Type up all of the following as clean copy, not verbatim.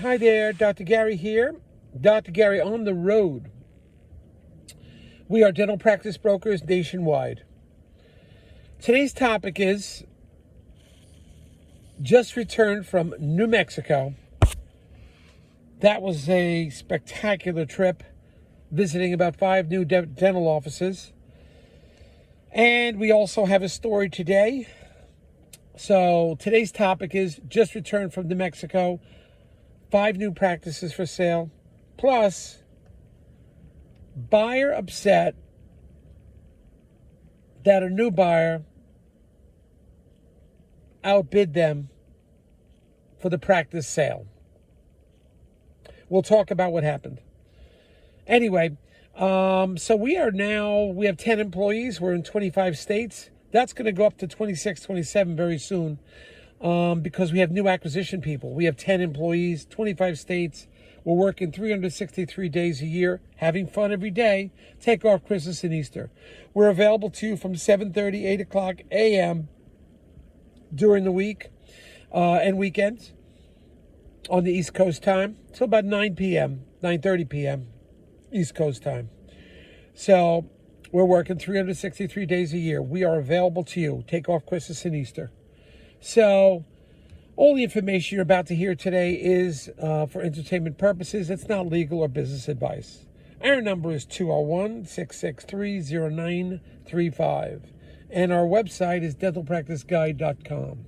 Hi there, Dr. Gary here. Dr. Gary on the road. We are dental practice brokers nationwide. Today's topic is just returned from New Mexico. That was a spectacular trip, visiting about 5 new dental offices. And we also have a story today. So today's topic is just returned from New Mexico. 5 new practices for sale, plus buyer upset that a new buyer outbid them for the practice sale. We'll talk about what happened. Anyway, so we have 10 employees. We're in 25 states. That's going to go up to 26, 27 very soon. Because we have new acquisition people. We have 10 employees, 25 states. We're working 363 days a year, having fun every day. Take off Christmas and Easter. We're available to you from 7:30, 8 o'clock a.m. during the week and weekends on the East Coast time till about 9 p.m., 9:30 p.m. East Coast time. So we're working 363 days a year. We are available to you. Take off Christmas and Easter. So all the information you're about to hear today is for entertainment purposes. It's not legal or business advice. Our number is 201-663-0935. And our website is dentalpracticeguide.com.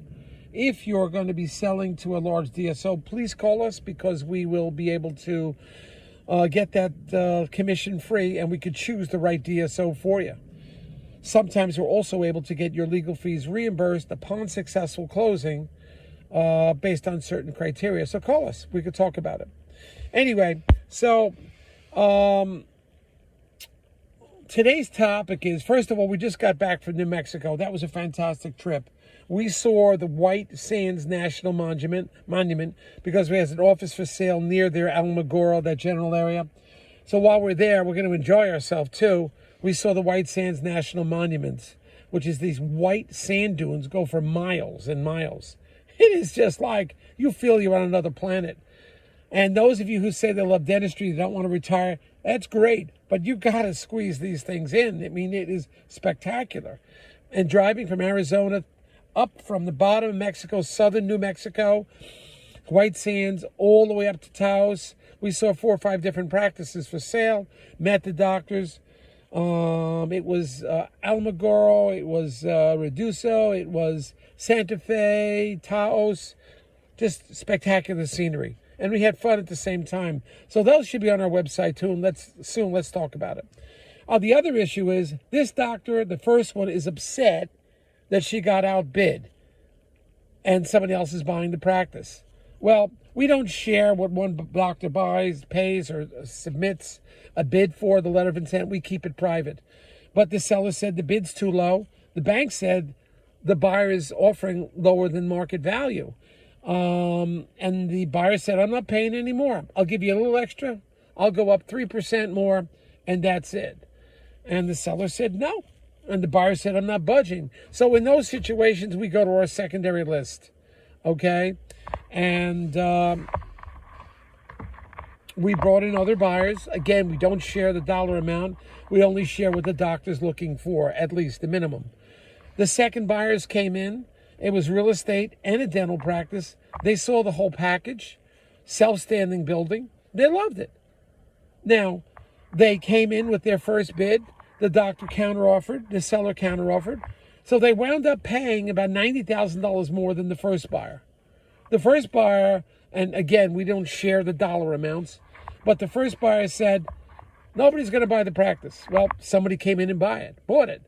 If you're going to be selling to a large DSO, please call us because we will be able to get that commission free and we could choose the right DSO for you. Sometimes we're also able to get your legal fees reimbursed upon successful closing based on certain criteria. So call us. We could talk about it. Anyway, so today's topic is, first of all, we just got back from New Mexico. That was a fantastic trip. We saw the White Sands National Monument because we have an office for sale near there, Alamogordo, that general area. So while we're there, we're going to enjoy ourselves too. We saw the White Sands National Monument, which is these white sand dunes go for miles and miles. It is just like you feel you're on another planet. And those of you who say they love dentistry, they don't want to retire, that's great. But you got to squeeze these things in. I mean, it is spectacular. And driving from Arizona up from the bottom of Mexico, southern New Mexico, White Sands, all the way up to Taos, we saw 4 or 5 different practices for sale, met the doctors. It was Alamogordo, it was Reduso, it was Santa Fe, Taos, just spectacular scenery. And we had fun at the same time. So those should be on our website too, and let's talk about it. The other issue is this doctor, the first one, is upset that she got outbid and somebody else is buying the practice. Well, we don't share what one doctor buys, pays, or submits a bid for, the letter of intent. We keep it private. But the seller said the bid's too low. The bank said the buyer is offering lower than market value. And the buyer said, I'm not paying any more. I'll give you a little extra. I'll go up 3% more, and that's it. And the seller said no. And the buyer said, I'm not budging. So in those situations, we go to our secondary list. Okay? And we brought in other buyers. Again, we don't share the dollar amount. We only share what the doctor's looking for, at least the minimum. The second buyers came in. It was real estate and a dental practice. They saw the whole package, self-standing building. They loved it. Now, they came in with their first bid. The doctor counteroffered. The seller counteroffered. So they wound up paying about $90,000 more than the first buyer. The first buyer, and again, we don't share the dollar amounts, but the first buyer said, nobody's going to buy the practice. Well, somebody came in and bought it.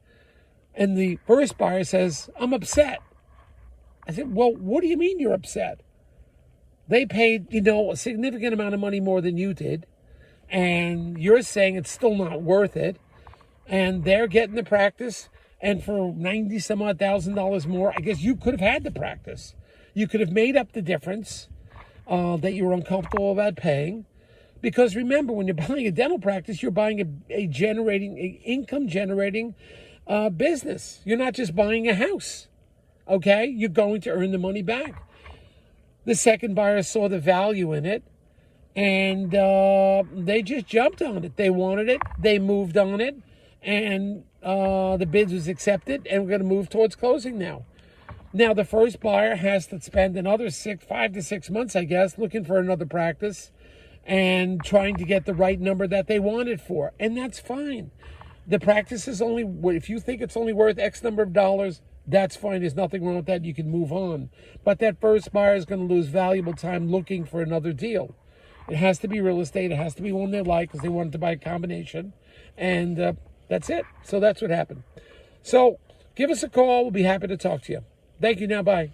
And the first buyer says, I'm upset. I said, well, what do you mean you're upset? They paid, a significant amount of money more than you did, and you're saying it's still not worth it, and they're getting the practice, and for $90,000 more, I guess you could have had the practice. You could have made up the difference that you were uncomfortable about paying. Because remember, when you're buying a dental practice, you're buying a income-generating business. You're not just buying a house, okay? You're going to earn the money back. The second buyer saw the value in it, And they just jumped on it. They wanted it. They moved on it. And the bid was accepted. And we're going to move towards closing now. Now, the first buyer has to spend another 5 to 6 months, I guess, looking for another practice and trying to get the right number that they wanted for. And that's fine. The practice is only, if you think it's only worth X number of dollars, that's fine. There's nothing wrong with that. You can move on. But that first buyer is going to lose valuable time looking for another deal. It has to be real estate. It has to be one they like because they wanted to buy a combination. And that's it. So that's what happened. So give us a call. We'll be happy to talk to you. Thank you. Now, bye.